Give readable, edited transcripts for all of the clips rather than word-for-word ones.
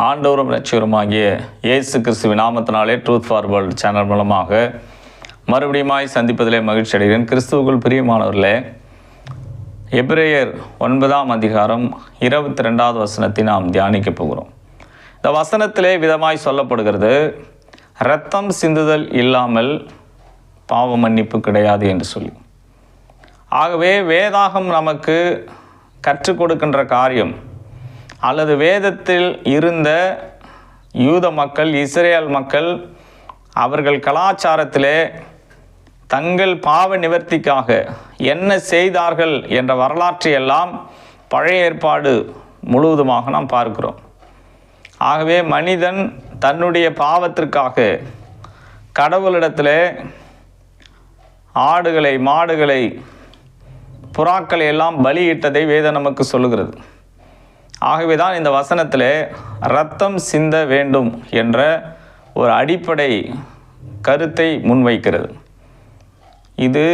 ஆண்டவரும் இரட்சகருமாகிய இயேசு கிறிஸ்துவின் நாமத்தினாலே ட்ரூத் ஃபார் வேர்ல்ட் சேனல் மூலமாக மறுபடியுமாய் சந்திப்பதிலே மகிழ்ச்சி அடைகிறேன். கிறிஸ்துவுக்குள் பிரியமானவர்களே, எபிரேயர் 9ஆம் அதிகாரம் 22வது வசனத்தை நாம் தியானிக்க போகிறோம். இந்த வசனத்திலே விதமாய் சொல்லப்படுகிறது, இரத்தம் சிந்துதல் இல்லாமல் பாவ மன்னிப்பு கிடையாது என்று சொல்லி. ஆகவே வேதாகம் நமக்கு கற்றுக் கொடுக்கின்ற காரியம், அல்லது வேதத்தில் இருந்த யூத மக்கள், இஸ்ரேல் மக்கள், அவர்கள் கலாச்சாரத்திலே தங்கள் பாவ நிவர்த்திக்காக என்ன செய்தார்கள் என்ற வரலாற்றை எல்லாம் பழைய ஏற்பாடு முழுவதுமாக நாம் பார்க்கிறோம். ஆகவே மனிதன் தன்னுடைய பாவத்திற்காக கடவுளிடத்திலே ஆடுகளை, மாடுகளை, புறாக்களை எல்லாம் பலியிட்டதை வேதம் நமக்கு சொல்லுகிறது. ஆகவே தான் இந்த வசனத்திலே இரத்தம் சிந்த வேண்டும் என்ற ஒரு அடிப்படை கருத்தை முன்வைக்கிறது. இது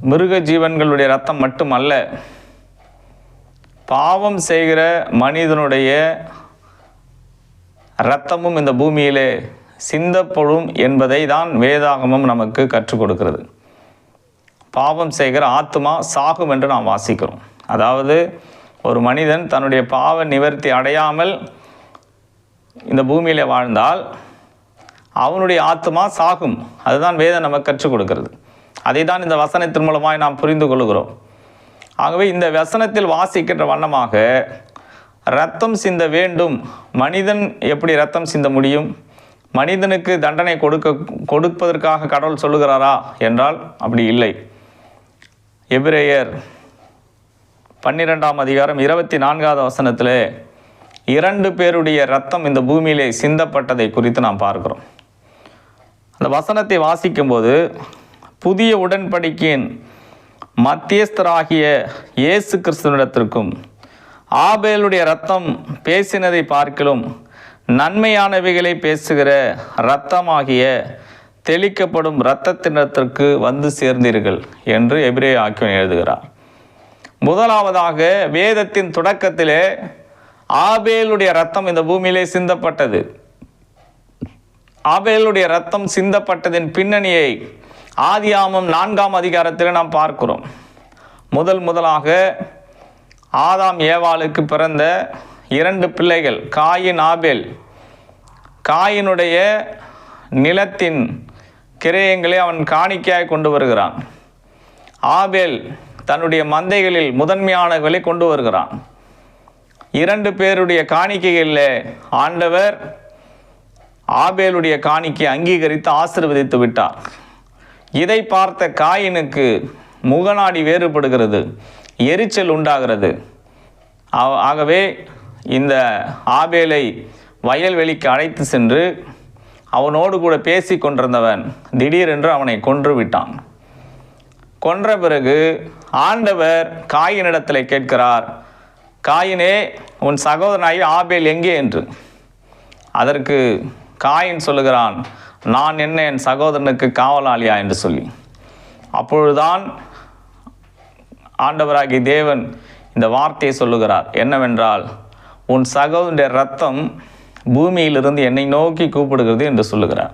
மிருக ஜீவன்களுடைய இரத்தம் மட்டுமல்ல, பாவம் செய்கிற மனிதனுடைய இரத்தமும் இந்த பூமியிலே சிந்தப்படும் என்பதை தான் வேதாகமம் நமக்கு கற்றுக் கொடுக்கிறது. பாவம் செய்கிற ஆத்மா சாகும் என்று நாம் வாசிக்கிறோம். அதாவது ஒரு மனிதன் தன்னுடைய பாவ நிவர்த்தி அடையாமல் இந்த பூமியில் வாழ்ந்தால் அவனுடைய ஆத்மா சாகும். அதுதான் வேதம் நமக்கு கற்றுக் கொடுக்கிறது. அதை தான் இந்த வசனத்தின் மூலமாக நாம் புரிந்து கொள்கிறோம். ஆகவே இந்த வசனத்தில் வாசிக்கின்ற வண்ணமாக இரத்தம் சிந்த வேண்டும். மனிதன் எப்படி இரத்தம் சிந்த முடியும்? மனிதனுக்கு தண்டனை கொடுப்பதற்காக கடவுள் சொல்லுகிறாரா என்றால் அப்படி இல்லை. எபிரேயர் 12ஆம் அதிகாரம் 24வது வசனத்தில் 2 பேருடைய இரத்தம் இந்த பூமியிலே சிந்தப்பட்டதை குறித்து நாம் பார்க்கிறோம். அந்த வசனத்தை வாசிக்கும்போது, புதிய உடன்படிக்கையின் மத்தியஸ்தராகிய இயேசு கிறிஸ்துவினிடத்திற்கும் ஆபேலுடைய இரத்தம் பேசினதை பார்க்கிலும் நன்மையானவைகளை பேசுகிற இரத்தமாகிய தெளிக்கப்படும் இரத்தத்தினத்திற்கு வந்து சேர்ந்தீர்கள் என்று எபிரேய ஆக்கியோன் எழுதுகிறார். முதலாவதாக வேதத்தின் தொடக்கத்திலே ஆபேலுடைய இரத்தம் இந்த பூமியிலே சிந்தப்பட்டது. ஆபேலுடைய இரத்தம் சிந்தப்பட்டதின் பின்னணியை ஆதியாகமம் 4ஆம் அதிகாரத்தில் நாம் பார்க்கிறோம். முதலாக ஆதாம் ஏவாளுக்கு பிறந்த 2 பிள்ளைகள், காயின், ஆபேல். காயினுடைய நிலத்தின் கிரயங்களை அவன் காணிக்கையாய் கொண்டு வருகிறான். ஆபேல் தன்னுடைய மந்தைகளில் முதன்மையானவர்களை கொண்டு வருகிறான். 2 பேருடைய காணிக்கைகளில் ஆண்டவர் ஆபேலுடைய காணிக்கை அங்கீகரித்து ஆசீர்வதித்து விட்டார். இதை பார்த்த காயினுக்கு முகநாடி வேறுபடுகிறது, எரிச்சல் உண்டாகிறது. ஆகவே இந்த ஆபேலை வயல்வெளிக்கு அழைத்து சென்று அவனோடு கூட பேசி கொண்டிருந்தவன் திடீரென்று அவனை கொன்று விட்டான். கொன்ற பிறகு ஆண்டவர் காயினிடத்தில் கேட்கிறார், காயினே, உன் சகோதரனாகி ஆபேல் எங்கே என்று. அதற்கு காயின் சொல்லுகிறான், நான் என்ன என் சகோதரனுக்கு காவலாளியா என்று சொல்லி. அப்பொழுதுதான் ஆண்டவராகிய தேவன் இந்த வார்த்தையை சொல்லுகிறார், என்னவென்றால், உன் சகோதரனுடைய இரத்தம் பூமியிலிருந்து என்னை நோக்கி கூப்பிடுகிறது என்று சொல்லுகிறார்.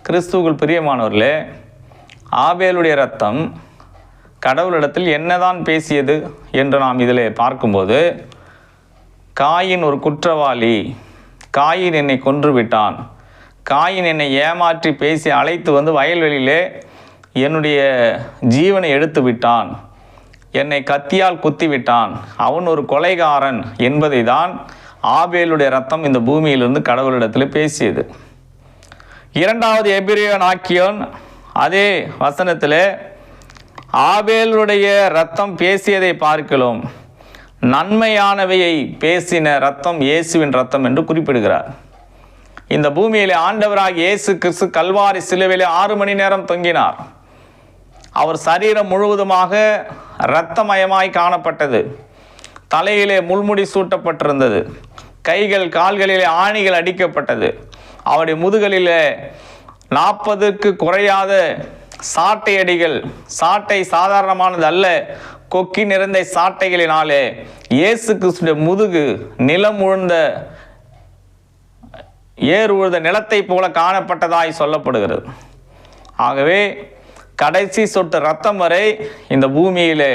கிறிஸ்துவுக்குள் பிரியமானவர்களே, ஆபேலுடைய இரத்தம் கடவுளிடத்தில் என்னதான் பேசியது என்று நாம் இதில் பார்க்கும்போது, காயின் ஒரு குற்றவாளி, காயின் என்னை கொன்று விட்டான், காயின் என்னை ஏமாற்றி பேசி அழைத்து வந்து வயல்வெளியிலே என்னுடைய ஜீவனை எடுத்து விட்டான், என்னை கத்தியால் குத்தி விட்டான், அவன் ஒரு கொலைகாரன் என்பதை தான் ஆபேலுடைய இரத்தம் இந்த பூமியிலிருந்து கடவுளிடத்தில் பேசியது. 2வது எபிரேயன் ஆக்கியோன் அதே வசனத்தில் ஆபேலுடைய இரத்தம் பேசியதை பார்க்கலாம் நன்மையானவையை பேசின இரத்தம் இயேசுவின் இரத்தம் என்று குறிப்பிடுகிறார். இந்த பூமியிலே ஆண்டவராகிய இயேசு கிறிஸ்து கல்வாரி சிலுவையிலே 6 மணி நேரம் தொங்கினார். அவர் சரீரம் முழுவதுமாக இரத்தமயமாய் காணப்பட்டது. தலையிலே முள்முடி சூட்டப்பட்டிருந்தது. கைகள், கால்களிலே ஆணிகள் அடிக்கப்பட்டது. அவருடைய முதுகலிலே 40க்கு குறையாத சாட்டை அடிகள். சாட்டை சாதாரணமானது அல்ல, கொக்கி நிறைந்த சாட்டைகளினாலே இயேசு கிறிஸ்துடைய முதுகு நிலம் உழுந்த ஏர் உழுத நிலத்தை போல காணப்பட்டதாய் சொல்லப்படுகிறது. ஆகவே கடைசி சொட்டு ரத்தம் வரை இந்த பூமியிலே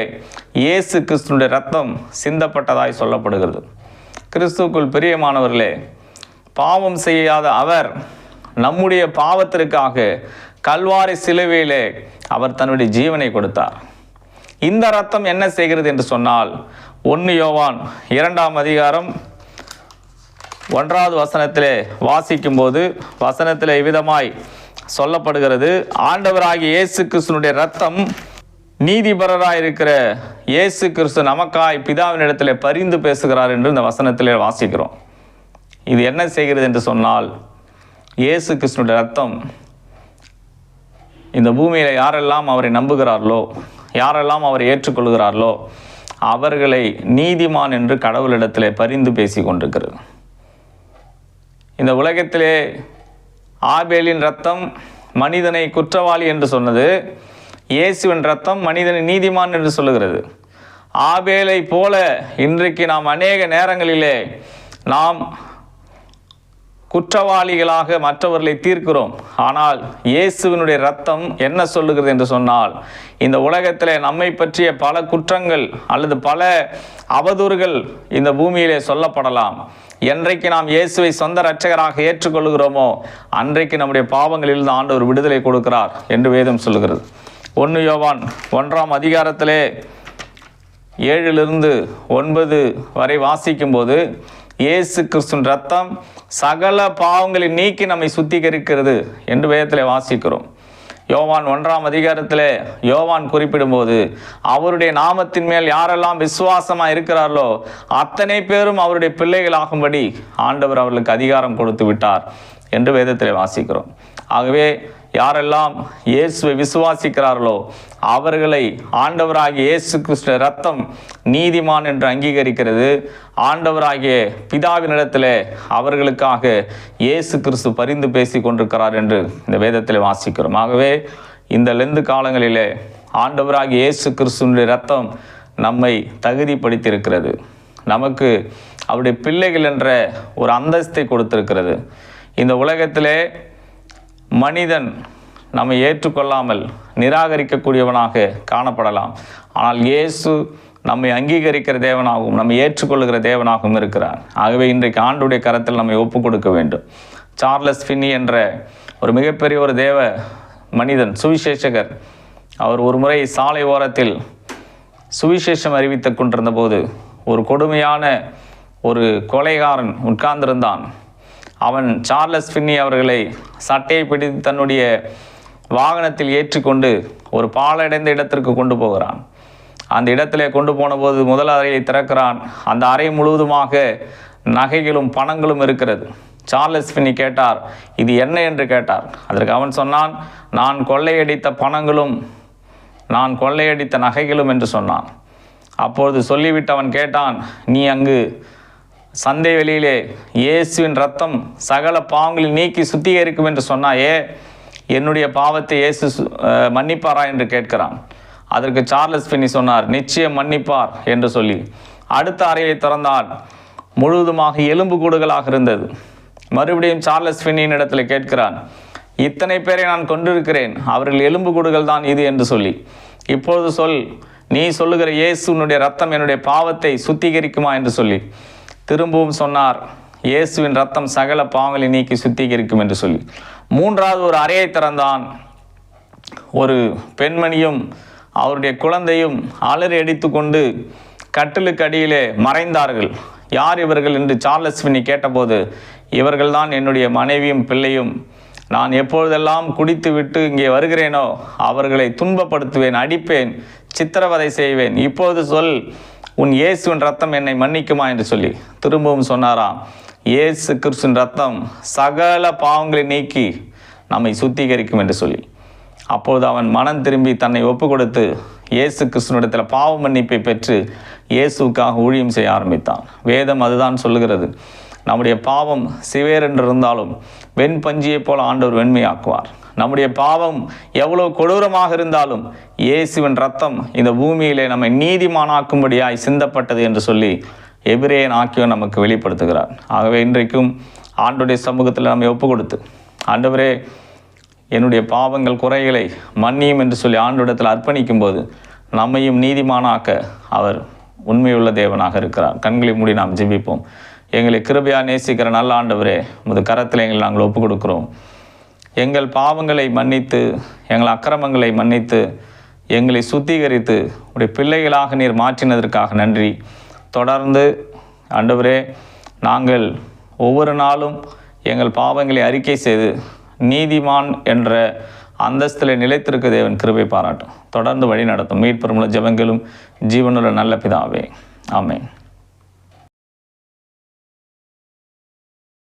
இயேசு கிறிஸ்துடைய ரத்தம் சிந்தப்பட்டதாய் சொல்லப்படுகிறது. கிறிஸ்துவுக்குள் பிரியமானவர்களே, பாவம் செய்யாத அவர் நம்முடைய பாவத்திற்காக கல்வாரி சிலுவையிலே அவர் தன்னுடைய ஜீவனை கொடுத்தார். இந்த ரத்தம் என்ன செய்கிறது என்று சொன்னால், 1 யோவான் 2ஆம் அதிகாரம் 1வது வசனத்திலே வாசிக்கும் போது வசனத்திலே இவ்விதமாய் சொல்லப்படுகிறது, ஆண்டவராகிய இயேசு கிறிஸ்துனுடைய ரத்தம் நீதிபரராயிருக்கிற இயேசு கிறிஸ்து நமக்காய் பிதாவினிடத்திலே பரிந்து பேசுகிறார் என்று இந்த வசனத்திலே வாசிக்கிறோம். இது என்ன செய்கிறது என்று சொன்னால், இயேசு கிறிஸ்துனுடைய ரத்தம் இந்த பூமியில் யாரெல்லாம் அவரை நம்புகிறார்களோ, யாரெல்லாம் அவரை ஏற்றுக்கொள்கிறார்களோ அவர்களை நீதிமான் என்று கடவுளிடத்திலே பரிந்து பேசி கொண்டிருக்கிறது. இந்த உலகத்திலே ஆபேலின் ரத்தம் மனிதனை குற்றவாளி என்று சொன்னது, இயேசுவின் ரத்தம் மனிதனை நீதிமான் என்று சொல்லுகிறது. ஆபேலை போல இன்றைக்கு நாம் அநேக நேரங்களிலே நாம் குற்றவாளிகளாக மற்றவர்களை தீர்க்கிறோம். ஆனால் இயேசுவினுடைய ரத்தம் என்ன சொல்லுகிறது என்று சொன்னால், இந்த உலகத்திலே நம்மை பற்றிய பல குற்றங்கள் அல்லது பல அவதூறுகள் இந்த பூமியிலே சொல்லப்படலாம். என்றைக்கு நாம் இயேசுவை சொந்த இரட்சகராக ஏற்றுக்கொள்கிறோமோ அன்றைக்கு நம்முடைய பாவங்களில் ஆண்டவர் விடுதலை கொடுக்கிறார் என்று வேதம் சொல்லுகிறது. 1 யோவான் 1ஆம் அதிகாரத்திலே 7லிருந்து 9 வரை வாசிக்கும்போது, இயேசு கிறிஸ்துவின் ரத்தம் சகல பாவங்களை நீக்கி நம்மை சுத்திகரிக்கிறது என்று வேதத்திலே வாசிக்கிறோம். யோவான் 1ஆம் அதிகாரத்திலே யோவான் குறிப்பிடும்போது, அவருடைய நாமத்தின் மேல் யாரெல்லாம் விசுவாசமாக இருக்கிறார்களோ அத்தனை பேரும் அவருடைய பிள்ளைகளாகும்படி ஆண்டவர் அவர்களுக்கு அதிகாரம் கொடுத்து விட்டார் என்று வேதத்திலே வாசிக்கிறோம். ஆகவே யாரெல்லாம் இயேசுவை விசுவாசிக்கிறார்களோ அவர்களை ஆண்டவராகிய இயேசு கிறிஸ்து ரத்தம் நீதிமான் என்று அங்கீகரிக்கிறது. ஆண்டவராகிய பிதாவினிடத்திலே அவர்களுக்காக இயேசு கிறிஸ்து பரிந்து பேசி கொண்டிருக்கிறார் என்று இந்த வேதத்திலே வாசிக்கிறோம். ஆகவே இந்த லெந்து காலங்களிலே ஆண்டவராகிய இயேசு கிறிஸ்துவினுடைய ரத்தம் நம்மை தகுதிப்படுத்தியிருக்கிறது. நமக்கு அவருடைய பிள்ளைகள் என்ற ஒரு அந்தஸ்தை கொடுத்திருக்கிறது. இந்த உலகத்திலே மனிதன் நம்மை ஏற்றுக்கொள்ளாமல் நிராகரிக்கக்கூடியவனாக காணப்படலாம். ஆனால் இயேசு நம்மை அங்கீகரிக்கிற தேவனாகவும் நம்மை ஏற்றுக்கொள்ளுகிற தேவனாகவும் இருக்கிறார். ஆகவே இன்றைக்கு ஆண்டுடைய கரத்தில் நம்மை ஒப்புக் கொடுக்க வேண்டும். சார்லஸ் ஃபின்னி என்ற ஒரு மிகப்பெரிய ஒரு தேவ மனிதன், சுவிசேஷகர், அவர் ஒரு முறை சாலை ஓரத்தில் சுவிசேஷம் அறிவித்து கொண்டிருந்த போது ஒரு கொடுமையான ஒரு கொலைகாரன் உட்கார்ந்திருந்தான். அவன் சார்லஸ் ஃபின்னி அவர்களை சட்டையை பிடித்து தன்னுடைய வாகனத்தில் ஏற்றிக்கொண்டு ஒரு பாழடைந்த இடத்திற்கு கொண்டு போகிறான். அந்த இடத்திலே கொண்டு போன போது முதல் அறையை திறக்கிறான். அந்த அறை முழுவதுமாக நகைகளும் பணங்களும் இருக்கிறது. சார்லஸ் ஃபின்னி கேட்டார், இது என்ன என்று கேட்டார். அதற்கு அவன் சொன்னான், நான் கொள்ளையடித்த பணங்களும் நான் கொள்ளையடித்த நகைகளும் என்று சொன்னான். அப்பொழுது சொல்லிவிட்டு அவன் கேட்டான், நீ அங்கு சந்தை வெளியிலே இயேசுவின் ரத்தம் சகல பாவங்களில் நீக்கி சுத்திகரிக்கும் என்று சொன்னாயே, என்னுடைய பாவத்தை இயேசு மன்னிப்பாரா என்று கேட்கிறான். அதற்கு சார்லஸ் ஃபின்னி சொன்னார், நிச்சயம் மன்னிப்பார் என்று சொல்லி அடுத்த அறையை திறந்தால் முழுவதுமாக எலும்பு கூடுகளாக இருந்தது. மறுபடியும் சார்லஸ் ஃபின்னியின் இடத்தில் கேட்கிறான், இத்தனை பேரை நான் கொண்டிருக்கிறேன், அவர்கள் எலும்பு கூடுகள் தான் இது என்று சொல்லி, இப்பொழுது சொல், நீ சொல்லுகிற இயேசுனுடைய ரத்தம் என்னுடைய பாவத்தை சுத்திகரிக்குமா என்று சொல்லி திரும்பவும் சொன்னார், இயேசுவின் ரத்தம் சகல பாவங்களை நீக்கி சுத்திகரிக்கும் என்று சொல்லி. மூன்றாவது ஒரு அறையை திறந்தான். ஒரு பெண்மணியும் அவருடைய குழந்தையும் அலறி அடித்து கொண்டு கட்டிலுக்கு அடியிலே மறைந்தார்கள். யார் இவர்கள் என்று சார்லஸ் ஃபின்னி கேட்டபோது, இவர்கள்தான் என்னுடைய மனைவியும் பிள்ளையும். நான் எப்பொழுதெல்லாம் குடித்து விட்டு இங்கே வருகிறேனோ அவர்களை துன்பப்படுத்துவேன், அடிப்பேன், சித்திரவதை செய்வேன். இப்போது சொல், உன் இயேசுவின் ரத்தம் என்னை மன்னிக்குமா என்று சொல்லி திரும்பவும் சொன்னாராம், இயேசு கிறிஸ்துவின் ரத்தம் சகல பாவங்களை நீக்கி நம்மை சுத்திகரிக்கும் என்று சொல்லி. அப்போது அவன் மனம் திரும்பி தன்னை ஒப்பு கொடுத்து இயேசு கிறிஸ்துவினிடத்தில் பாவ மன்னிப்பை பெற்று இயேசுக்காக ஊழியம் செய்ய ஆரம்பித்தான். வேதம் அதுதான் சொல்லுகிறது. நம்முடைய பாவம் சிவேர் என்று இருந்தாலும் வெண்பஞ்சியை போல ஆண்டவர் வெண்மையாக்குவார். நம்முடைய பாவம் எவ்வளவு கொடூரமாக இருந்தாலும் இயேசுவின் ரத்தம் இந்த பூமியிலே நம்மை நீதிமானாக்கும்படியாய் சிந்தப்பட்டது என்று சொல்லி எபிரேயன் ஆக்கியோன் நமக்கு வெளிப்படுத்துகிறார். ஆகவே இன்றைக்கும் ஆண்டவருடைய சமூகத்தில் நம்மை ஒப்பு கொடுத்து, ஆண்டவரே என்னுடைய பாவங்கள் குறைகளை மன்னியும் என்று சொல்லி ஆண்டவரிடத்தில் அர்ப்பணிக்கும் போது நம்மையும் நீதிமானாக்க அவர் உண்மையுள்ள தேவனாக இருக்கிறார். கண்களை மூடி நாம் ஜெபிப்போம். எங்களை கிருபையாக நேசிக்கிற நல்ல ஆண்டவரே, உமது கரத்தில் எங்களை நாங்கள் ஒப்பு கொடுக்கிறோம். எங்கள் பாவங்களை மன்னித்து, எங்கள் அக்கிரமங்களை மன்னித்து, எங்களை சுத்திகரித்து உடைய பிள்ளைகளாக நீர் மாற்றினதற்காக நன்றி. தொடர்ந்து ஆண்டவரே, நாங்கள் ஒவ்வொரு நாளும் எங்கள் பாவங்களை அறிக்கை செய்து நீதிமான் என்ற அந்தஸ்தில் நிலைத்திருக்க தேவன் கிருபை பாராட்டும். தொடர்ந்து வழி நடத்தும். மீட்பெருமுள்ள ஜெபங்களும் ஜீவனுள்ள நல்ல பிதாவே, ஆமென்.